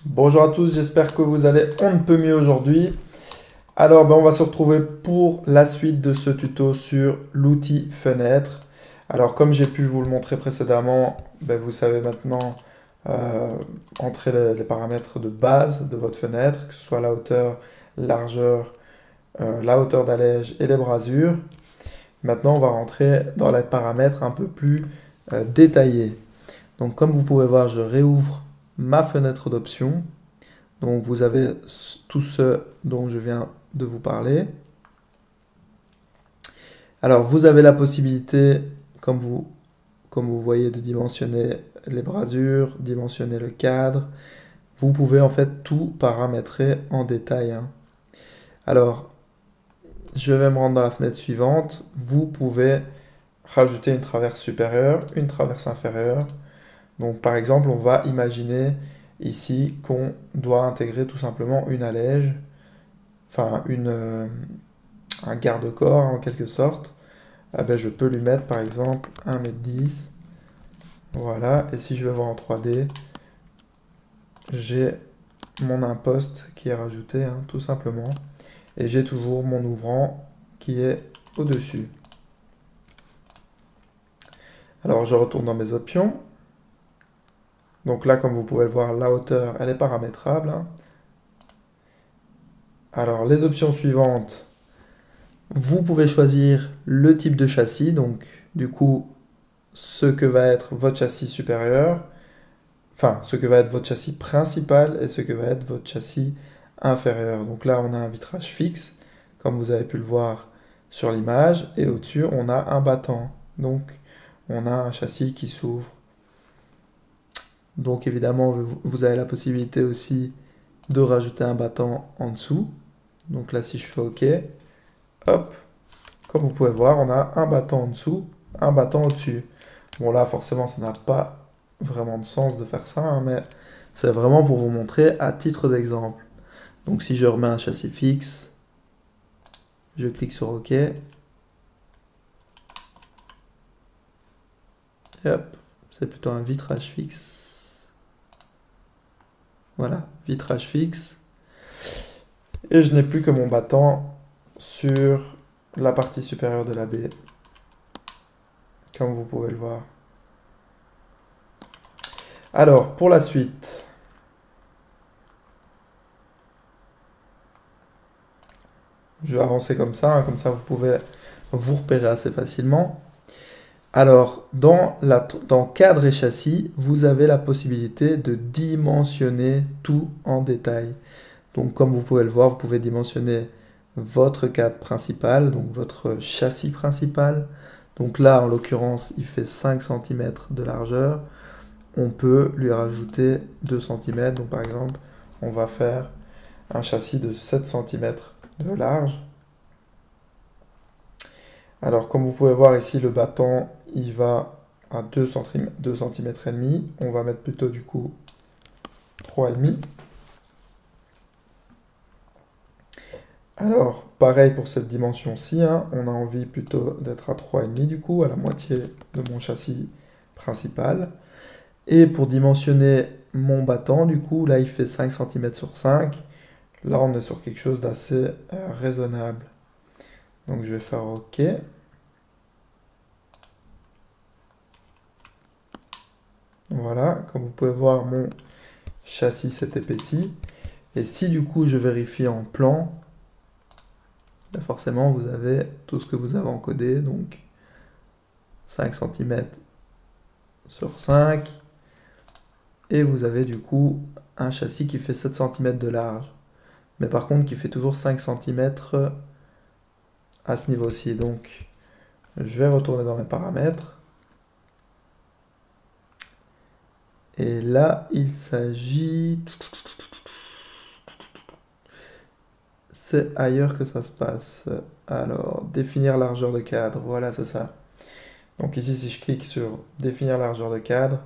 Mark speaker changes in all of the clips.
Speaker 1: Bonjour à tous, j'espère que vous allez on ne peut mieux aujourd'hui. Alors, on va se retrouver pour la suite de ce tuto sur l'outil fenêtre. Alors, comme j'ai pu vous le montrer précédemment, vous savez maintenant euh, entrer les paramètres de base de votre fenêtre, que ce soit la hauteur, largeur, la hauteur d'allège et les brasures. Maintenant, on va rentrer dans les paramètres un peu plus détaillés. Donc, comme vous pouvez voir, je réouvre ma fenêtre d'options. Donc vous avez tout ce dont je viens de vous parler. Alors vous avez la possibilité, comme vous voyez, de dimensionner les brasures, dimensionner le cadre. Vous pouvez en fait tout paramétrer en détail, hein. Alors je vais me rendre dans la fenêtre suivante. Vous pouvez rajouter une traverse supérieure, une traverse inférieure. Donc par exemple, on va imaginer ici qu'on doit intégrer tout simplement une allège, enfin un garde-corps en quelque sorte. Je peux lui mettre par exemple 1,10 m. Voilà, et si je vais voir en 3D, j'ai mon imposte qui est rajouté, hein, tout simplement. Et j'ai toujours mon ouvrant qui est au-dessus. Alors je retourne dans mes options. Donc là, comme vous pouvez le voir, la hauteur, elle est paramétrable, hein. Alors les options suivantes, vous pouvez choisir le type de châssis, donc du coup ce que va être votre châssis supérieur, enfin ce que va être votre châssis principal et ce que va être votre châssis inférieur. Donc là on a un vitrage fixe, comme vous avez pu le voir sur l'image, et au-dessus on a un battant. Donc on a un châssis qui s'ouvre. Donc évidemment vous avez la possibilité aussi de rajouter un battant en dessous. Donc là si je fais OK, hop, comme vous pouvez voir, on a un battant en dessous, un battant au-dessus. Bon là, forcément, ça n'a pas vraiment de sens de faire ça, hein, mais c'est vraiment pour vous montrer à titre d'exemple. Donc si je remets un châssis fixe, je clique sur OK. Et hop, c'est plutôt un vitrage fixe. Voilà, vitrage fixe. Et je n'ai plus que mon battant sur la partie supérieure de la baie, comme vous pouvez le voir. Alors, pour la suite, je vais avancer comme ça, hein, comme ça vous pouvez vous repérer assez facilement. Alors, dans cadre et châssis, vous avez la possibilité de dimensionner tout en détail. Donc, comme vous pouvez le voir, vous pouvez dimensionner votre cadre principal, donc votre châssis principal. Donc là, en l'occurrence, il fait 5 cm de largeur. On peut lui rajouter 2 cm. Donc par exemple, on va faire un châssis de 7 cm de large. Alors comme vous pouvez voir ici, le battant, il va à 2 cm et demi. On va mettre plutôt du coup 3,5. Alors, pareil pour cette dimension-ci, hein, on a envie plutôt d'être à 3,5 du coup, à la moitié de mon châssis principal. Et pour dimensionner mon battant, du coup, là il fait 5 cm sur 5. Là on est sur quelque chose d'assez raisonnable. Donc je vais faire OK. Voilà, comme vous pouvez voir, mon châssis s'est épaissi. Et si du coup je vérifie en plan, là, forcément vous avez tout ce que vous avez encodé, donc 5 cm sur 5. Et vous avez du coup un châssis qui fait 7 cm de large. Mais par contre qui fait toujours 5 cm à ce niveau-ci. Donc je vais retourner dans mes paramètres. Et là, il s'agit... C'est ailleurs que ça se passe. Alors, définir largeur de cadre. Voilà, c'est ça. Donc ici, si je clique sur définir largeur de cadre,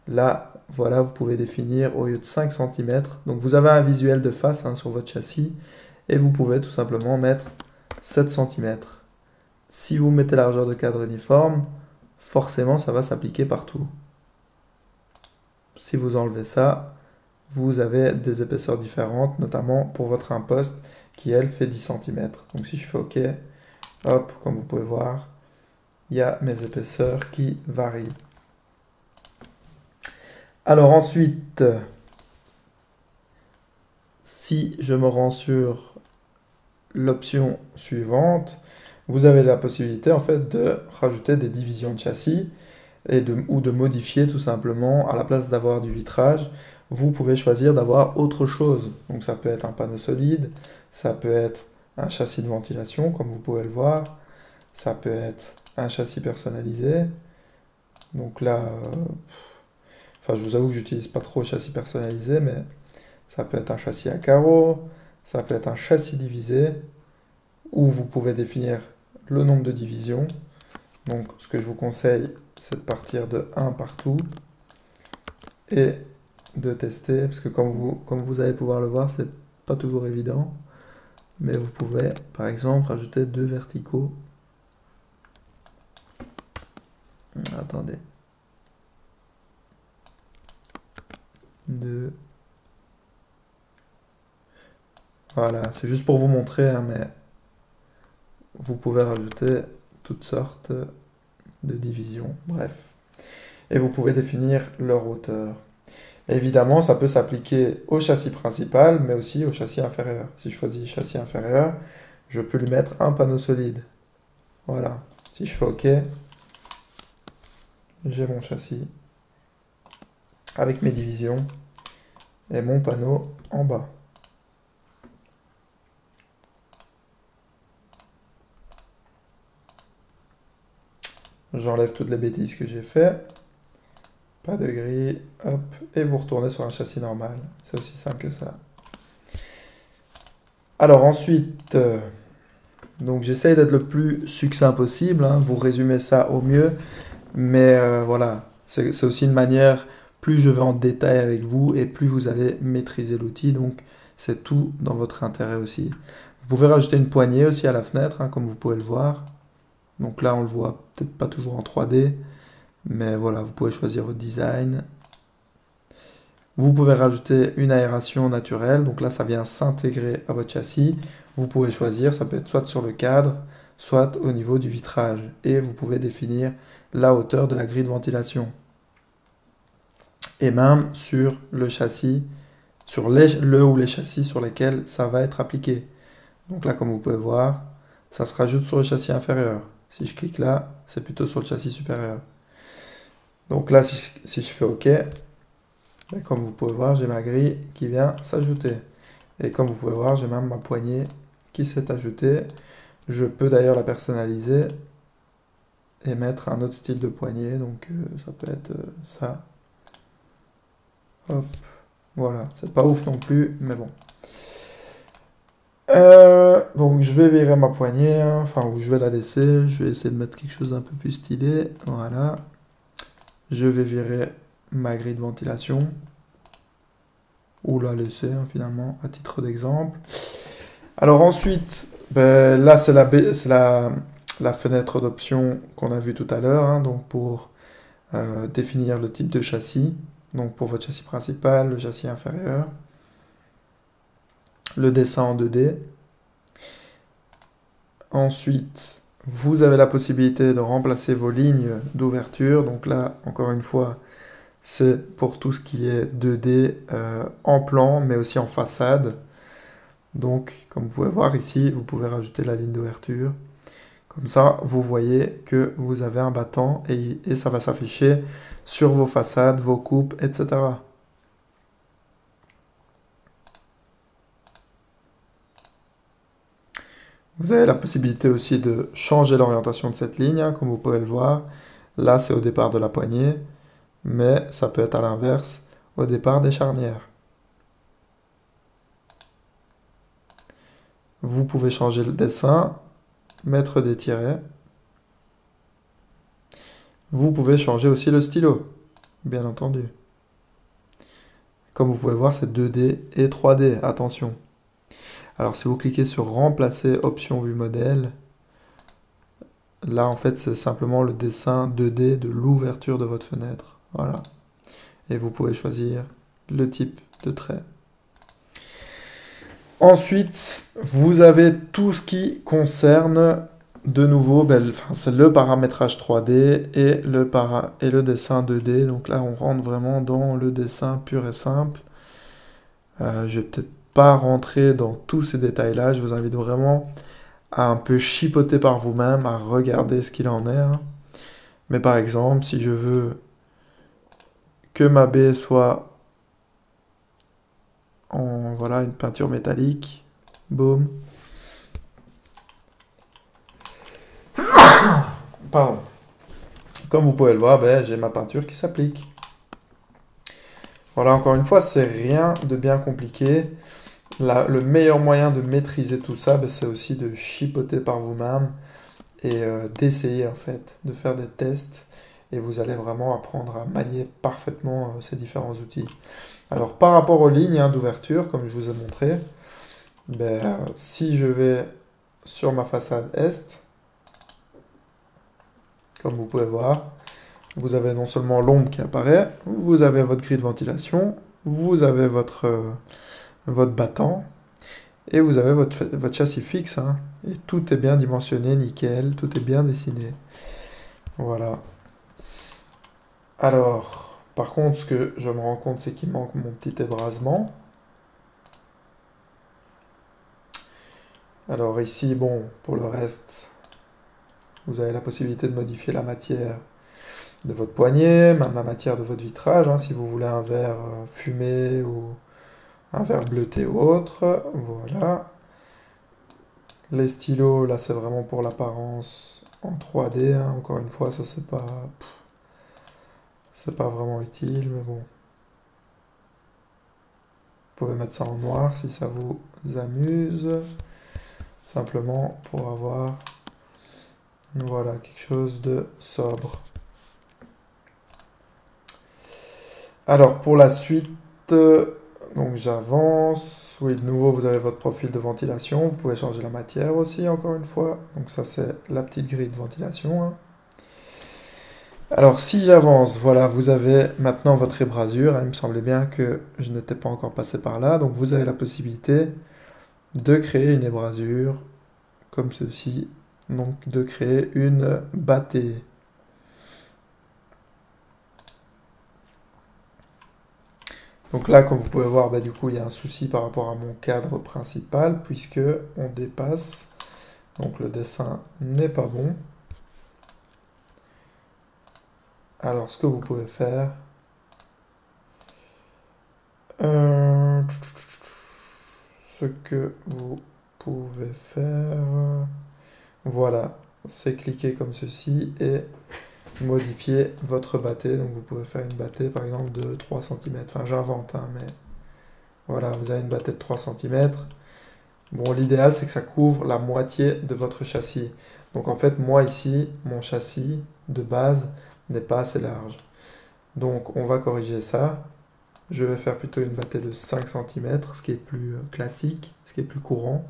Speaker 1: là, voilà, vous pouvez définir au lieu de 5 cm. Donc vous avez un visuel de face, hein, sur votre châssis. Et vous pouvez tout simplement mettre 7 cm. Si vous mettez largeur de cadre uniforme, forcément, ça va s'appliquer partout. Si vous enlevez ça, vous avez des épaisseurs différentes, notamment pour votre imposte qui, elle, fait 10 cm. Donc si je fais OK, hop, comme vous pouvez voir, il y a mes épaisseurs qui varient. Alors ensuite, si je me rends sur l'option suivante, vous avez la possibilité en fait de rajouter des divisions de châssis ou de modifier tout simplement, à la place d'avoir du vitrage, vous pouvez choisir d'avoir autre chose. Donc ça peut être un panneau solide, ça peut être un châssis de ventilation comme vous pouvez le voir, ça peut être un châssis personnalisé. Donc là, enfin je vous avoue que j'utilise pas trop châssis personnalisé, mais ça peut être un châssis à carreaux, ça peut être un châssis divisé, où vous pouvez définir le nombre de divisions. Donc ce que je vous conseille, c'est de partir de 1 partout et de tester, parce que comme vous allez pouvoir le voir, c'est pas toujours évident, mais vous pouvez par exemple rajouter 2 verticaux. Attendez. 2. Voilà, c'est juste pour vous montrer, hein, mais vous pouvez rajouter toutes sortes de divisions, bref. Et vous pouvez définir leur hauteur. Évidemment, ça peut s'appliquer au châssis principal, mais aussi au châssis inférieur. Si je choisis châssis inférieur, je peux lui mettre un panneau solide. Voilà. Si je fais OK, j'ai mon châssis avec mes divisions et mon panneau en bas. J'enlève toutes les bêtises que j'ai fait. Pas de grille, hop, et vous retournez sur un châssis normal. C'est aussi simple que ça. Alors ensuite, donc j'essaye d'être le plus succinct possible, hein, vous résumez ça au mieux, mais voilà, c'est aussi une manière, plus je vais en détail avec vous et plus vous allez maîtriser l'outil, donc c'est tout dans votre intérêt aussi. Vous pouvez rajouter une poignée aussi à la fenêtre, hein, comme vous pouvez le voir. Donc là on le voit peut-être pas toujours en 3D, mais voilà, vous pouvez choisir votre design. Vous pouvez rajouter une aération naturelle, donc là ça vient s'intégrer à votre châssis. Vous pouvez choisir, ça peut être soit sur le cadre, soit au niveau du vitrage. Et vous pouvez définir la hauteur de la grille de ventilation. Et même sur le châssis, sur le ou les châssis sur lesquels ça va être appliqué. Donc là, comme vous pouvez voir, ça se rajoute sur le châssis inférieur. Si je clique là, c'est plutôt sur le châssis supérieur. Donc là, si je fais OK, comme vous pouvez voir, j'ai ma grille qui vient s'ajouter. Et comme vous pouvez voir, j'ai même ma poignée qui s'est ajoutée. Je peux d'ailleurs la personnaliser et mettre un autre style de poignée. Donc ça peut être ça. Hop, voilà. C'est pas ouf non plus, mais bon. Donc je vais virer ma poignée, hein, enfin, ou je vais la laisser. Je vais essayer de mettre quelque chose d'un peu plus stylé. Voilà. Je vais virer ma grille de ventilation. Ou la laisser, hein, finalement, à titre d'exemple. Alors ensuite, ben, là c'est la fenêtre d'option qu'on a vue tout à l'heure, hein, donc pour définir le type de châssis. Donc pour votre châssis principal, le châssis inférieur. Le dessin en 2D. Ensuite, vous avez la possibilité de remplacer vos lignes d'ouverture. Donc là, encore une fois, c'est pour tout ce qui est 2D en plan, mais aussi en façade. Donc, comme vous pouvez voir ici, vous pouvez rajouter la ligne d'ouverture. Comme ça, vous voyez que vous avez un battant et ça va s'afficher sur vos façades, vos coupes, etc. Vous avez la possibilité aussi de changer l'orientation de cette ligne, hein, comme vous pouvez le voir. Là, c'est au départ de la poignée, mais ça peut être à l'inverse, au départ des charnières. Vous pouvez changer le dessin, mettre des tirets. Vous pouvez changer aussi le stylo, bien entendu. Comme vous pouvez voir, c'est 2D et 3D, attention. Alors si vous cliquez sur remplacer option vue modèle, là en fait c'est simplement le dessin 2D de l'ouverture de votre fenêtre. Voilà. Et vous pouvez choisir le type de traits. Ensuite, vous avez tout ce qui concerne de nouveau, c'est le paramétrage 3D et le dessin 2D. Donc là, on rentre vraiment dans le dessin pur et simple. Je vais peut-être pas rentrer dans tous ces détails-là. Je vous invite vraiment à un peu chipoter par vous-même, à regarder ce qu'il en est, hein. Mais par exemple, si je veux que ma baie soit en voilà, une peinture métallique, boum. Pardon. Comme vous pouvez le voir, j'ai ma peinture qui s'applique. Voilà, encore une fois, c'est rien de bien compliqué. Le meilleur moyen de maîtriser tout ça, c'est aussi de chipoter par vous-même et d'essayer en fait, de faire des tests. Et vous allez vraiment apprendre à manier parfaitement ces différents outils. Alors par rapport aux lignes d'ouverture, comme je vous ai montré, si je vais sur ma façade est, comme vous pouvez voir, vous avez non seulement l'ombre qui apparaît, vous avez votre grille de ventilation, vous avez votre battant, et vous avez votre châssis fixe, hein, et tout est bien dimensionné, nickel, tout est bien dessiné. Voilà. Alors, par contre, ce que je me rends compte, c'est qu'il manque mon petit ébrasement. Alors ici, bon, pour le reste, vous avez la possibilité de modifier la matière de votre poignée, même la matière de votre vitrage, hein, si vous voulez un verre fumé ou un verre bleuté ou autre. Voilà. Les stylos, là, c'est vraiment pour l'apparence en 3D, hein. Encore une fois, ça, c'est pas vraiment utile, mais bon. Vous pouvez mettre ça en noir si ça vous amuse. Simplement pour avoir, voilà, quelque chose de sobre. Alors, pour la suite, donc j'avance. Oui, de nouveau, vous avez votre profil de ventilation. Vous pouvez changer la matière aussi, encore une fois. Donc ça, c'est la petite grille de ventilation, hein. Alors, si j'avance, voilà, vous avez maintenant votre ébrasure, hein. Il me semblait bien que je n'étais pas encore passé par là. Donc, vous avez la possibilité de créer une ébrasure comme ceci. Donc, de créer une battée. Donc là, comme vous pouvez voir, du coup, il y a un souci par rapport à mon cadre principal, puisque on dépasse. Donc le dessin n'est pas bon. Alors, ce que vous pouvez faire... Voilà, c'est cliquer comme ceci et modifier votre battée. Donc vous pouvez faire une battée par exemple de 3 cm. Enfin j'invente, hein, mais voilà, vous avez une battée de 3 cm. Bon, l'idéal c'est que ça couvre la moitié de votre châssis. Donc en fait, moi ici, mon châssis de base n'est pas assez large. Donc on va corriger ça. Je vais faire plutôt une battée de 5 cm, ce qui est plus classique, ce qui est plus courant.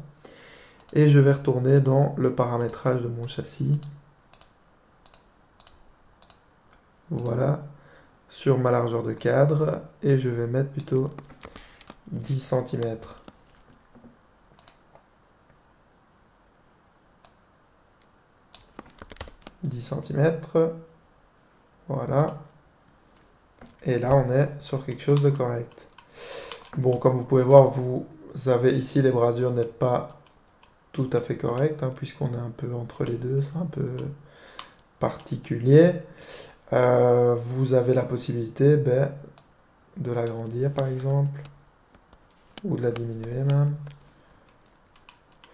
Speaker 1: Et je vais retourner dans le paramétrage de mon châssis. Voilà, sur ma largeur de cadre. Et je vais mettre plutôt 10 cm. Voilà. Et là, on est sur quelque chose de correct. Bon, comme vous pouvez voir, vous avez ici, l'ébrasure n'est pas tout à fait correcte, hein, puisqu'on est un peu entre les deux, c'est un peu particulier. Vous avez la possibilité de l'agrandir, par exemple, ou de la diminuer même.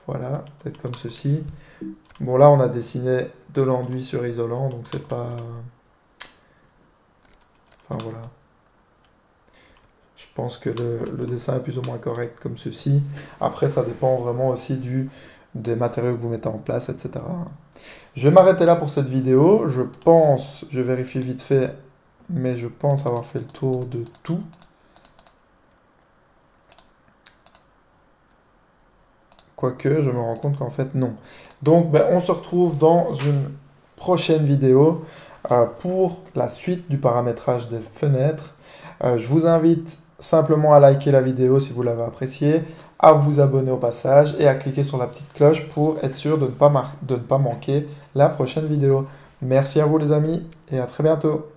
Speaker 1: Voilà, peut-être comme ceci. Bon, là, on a dessiné de l'enduit sur isolant, donc c'est pas... Enfin, voilà. Je pense que le dessin est plus ou moins correct comme ceci. Après, ça dépend vraiment aussi des matériaux que vous mettez en place, etc. Je vais m'arrêter là pour cette vidéo. Je vérifie vite fait, mais je pense avoir fait le tour de tout. Quoique, je me rends compte qu'en fait, non. Donc, on se retrouve dans une prochaine vidéo pour la suite du paramétrage des fenêtres. Je vous invite simplement à liker la vidéo si vous l'avez appréciée, à vous abonner au passage et à cliquer sur la petite cloche pour être sûr de ne pas manquer la prochaine vidéo. Merci à vous les amis et à très bientôt.